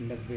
90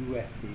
USA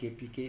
KPK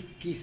21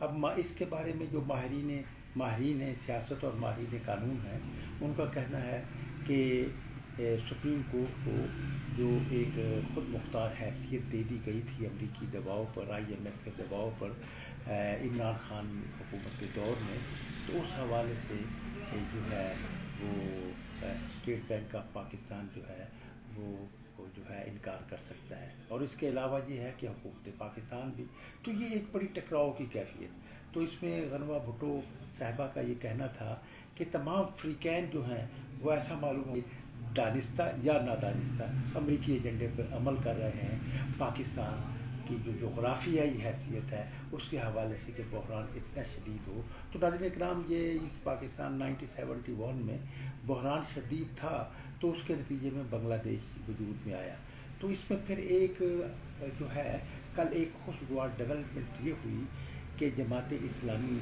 اب اس کے بارے میں جو ماہرین سیاست اور ماہرین قانون ہیں، ان کا کہنا ہے کہ سپریم کورٹ کو جو ایک خود مختار حیثیت دے دی گئی تھی امریکی دباؤ پر، IMF کے دباؤ پر عمران خان حکومت کے دور میں، تو اس حوالے سے جو ہے وہ اسٹیٹ بینک آف پاکستان جو ہے وہ جو ہے انکار کر سکتا ہے۔ اور اس کے علاوہ یہ ہے کہ حکومت پاکستان بھی، تو یہ ایک بڑی ٹکراؤ کی کیفیت۔ تو اس میں غنوہ بھٹو صاحبہ کا یہ کہنا تھا کہ تمام فریقین جو ہیں وہ ایسا معلوم ہو دانستہ یا نادانستہ امریکی ایجنڈے پر عمل کر رہے ہیں، پاکستان کی جو جغرافیائی حیثیت ہے اس کے حوالے سے کہ بحران اتنا شدید ہو۔ تو ناظرین اکرام، یہ اس پاکستان 1971 میں بحران شدید تھا، تو اس کے نتیجے میں بنگلہ دیش وجود میں آیا۔ تو اس میں پھر ایک جو ہے کل ایک خوشگوار ڈیولپمنٹ یہ ہوئی کہ جماعت اسلامی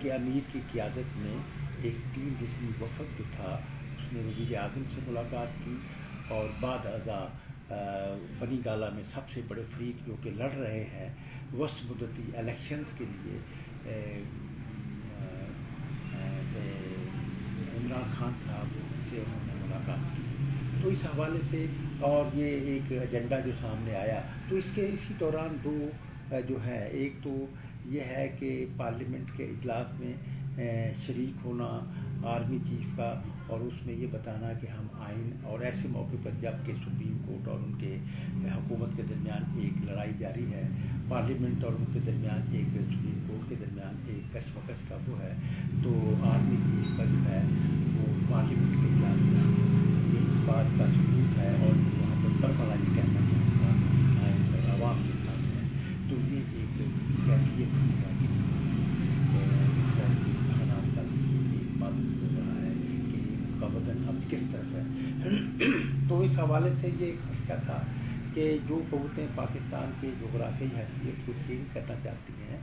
کے امیر کی قیادت میں ایک 3 رکنی وفد جو تھا اس نے وزیر اعظم سے ملاقات کی، اور بعد ازاں بنی گالہ میں سب سے بڑے فریق جو کہ لڑ رہے ہیں وسط مدتی الیکشنز کے لیے، عمران خان صاحب سے انہوں نے ملاقات کی۔ تو اس حوالے سے اور یہ ایک ایجنڈا جو سامنے آیا، تو اسی دوران دو جو ہے، ایک تو یہ ہے کہ پارلیمنٹ کے اجلاس میں شریک ہونا آرمی چیف کا، اور اس میں یہ بتانا کہ ہم آئین، اور ایسے موقع پر جب کہ سپریم کورٹ اور ان کے حکومت کے درمیان ایک لڑائی جاری ہے، پارلیمنٹ اور ان کے درمیان ایک سپریم کورٹ کے درمیان ایک کشمکش کا وہ ہے، تو آرمی چیف کا جو ہے وہ پارلیمنٹ کے اجلاس میں یہ اس بات کا ثبوت ہے، اور وہاں پر برپلا یہ کہنا چاہوں گا آئین پر عوام کے ساتھ ہے۔ تو یہ ایک کیفیت ہے کہ بدن اب کس طرف ہے۔ تو اس حوالے سے یہ ایک خدشہ تھا کہ جو قوتیں پاکستان کے جغرافیائی حیثیت کو چینج کرنا چاہتی ہیں،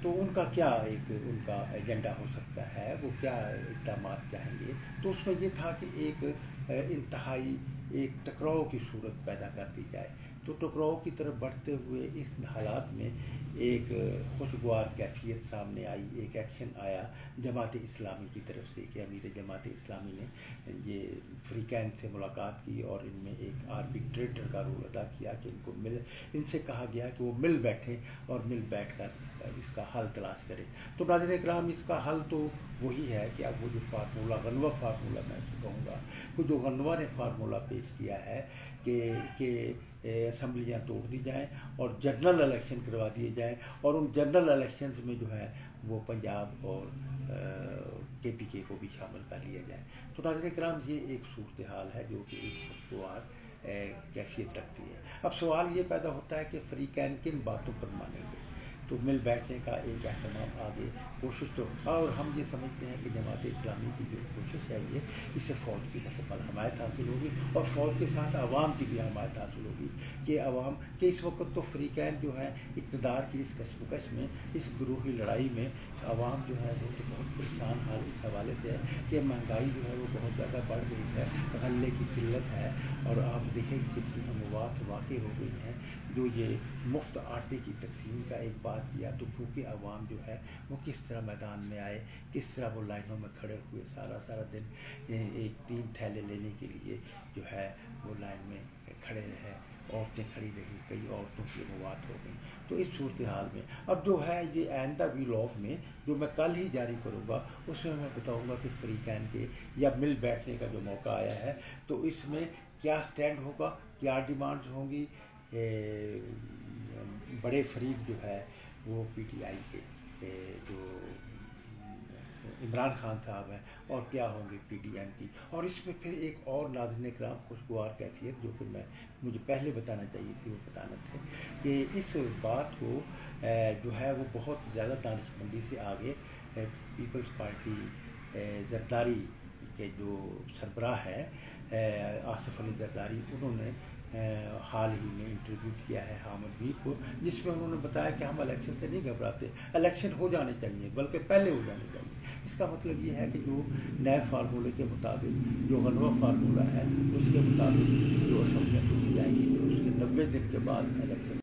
تو ان کا کیا ان کا ایجنڈا ہو سکتا ہے، وہ کیا اقدامات چاہیں گے۔ تو اس میں یہ تھا کہ ایک انتہائی ایک ٹکراؤ کی صورت پیدا کر دی جائے۔ تو ٹکراؤ کی طرف بڑھتے ہوئے اس حالات میں ایک خوشگوار کیفیت سامنے آئی، ایک ایکشن آیا جماعت اسلامی کی طرف سے کہ امیر جماعت اسلامی نے یہ فریقین سے ملاقات کی، اور ان میں ایک آربیٹریٹر کا رول ادا کیا کہ ان سے کہا گیا کہ وہ مل بیٹھیں اور مل بیٹھ کر اس کا حل تلاش کریں۔ تو ناظرین اکرام، اس کا حل تو وہی ہے کہ اب وہ جو فارمولہ، غنوہ فارمولہ میں کہوں گا، وہ جو غنوہ نے فارمولہ پیش کیا ہے کہ اسمبلیاں توڑ دی جائیں اور جنرل الیکشن کروا دیے جائیں، اور ان جنرل الیکشنز میں جو ہے وہ پنجاب اور KPK کو بھی شامل کر لیا جائے۔ تو ناظرین کرام، یہ ایک صورتحال ہے جو کہ ایک خوشگوار کیفیت رکھتی ہے۔ اب سوال یہ پیدا ہوتا ہے کہ فریقین کن باتوں پر مانیں گے۔ تو مل بیٹھنے کا ایک اہتمام آگے کوشش تو، اور ہم یہ سمجھتے ہیں کہ جماعت اسلامی کی جو کوشش ہے یہ، اس سے فوج کی مکمل حمایت حاصل ہوگی، اور فوج کے ساتھ عوام کی بھی حمایت حاصل ہوگی کہ عوام کہ اس وقت تو فریقین جو ہیں اقتدار کی اس کشمکش میں، اس گروہی لڑائی میں، عوام جو ہے وہ تو بہت پریشان حال اس حوالے سے ہے کہ مہنگائی جو ہے وہ بہت زیادہ بڑھ گئی ہے، غلے کی قلت ہے، اور آپ دیکھیں کہ کتنی اموات واقع ہو گئی ہیں۔ جو یہ مفت آٹے کی تقسیم کا ایک بات کیا، تو بھوکے عوام جو ہے وہ کس طرح میدان میں آئے، کس طرح وہ لائنوں میں کھڑے ہوئے سارا دن ایک 3 تھیلے لینے کے لیے جو ہے وہ لائن میں کھڑے رہے، عورتیں کھڑی رہی، کئی عورتوں کی اموات ہو گئی۔ تو اس صورتحال میں اب جو ہے یہ آئندہ ویلاگ میں جو میں کل ہی جاری کروں گا، اس میں بتاؤں گا کہ فریقین کے یا مل بیٹھنے کا جو موقع آیا ہے، تو اس میں کیا سٹینڈ ہوگا، کیا ڈیمانڈز ہوں گی۔ بڑے فریق جو ہے وہ PTI کے جو عمران خان صاحب ہیں، اور کیا ہوں گے PDM کی۔ اور اس میں پھر ایک اور ناظرین کرام خوشگوار کیفیت جو کہ مجھے پہلے بتانا چاہیے تھی، وہ بتانا تھا کہ اس بات کو جو ہے وہ بہت زیادہ دانشمندی سے آگے پیپلز پارٹی زرداری کے جو سربراہ ہے آصف علی زرداری، انہوں نے حال ہی میں انٹرویو کیا ہے حامد میر کو، جس میں انہوں نے بتایا کہ ہم الیکشن سے نہیں گھبراتے، الیکشن ہو جانے چاہیے، بلکہ پہلے ہو جانے چاہیے۔ اس کا مطلب یہ ہے کہ جو نئے فارمولے کے مطابق، جو غنوہ فارمولہ ہے اس کے مطابق جو اسمبلیاں توڑی جائیں گی، تو اس کے 90 دن کے بعد الیکشن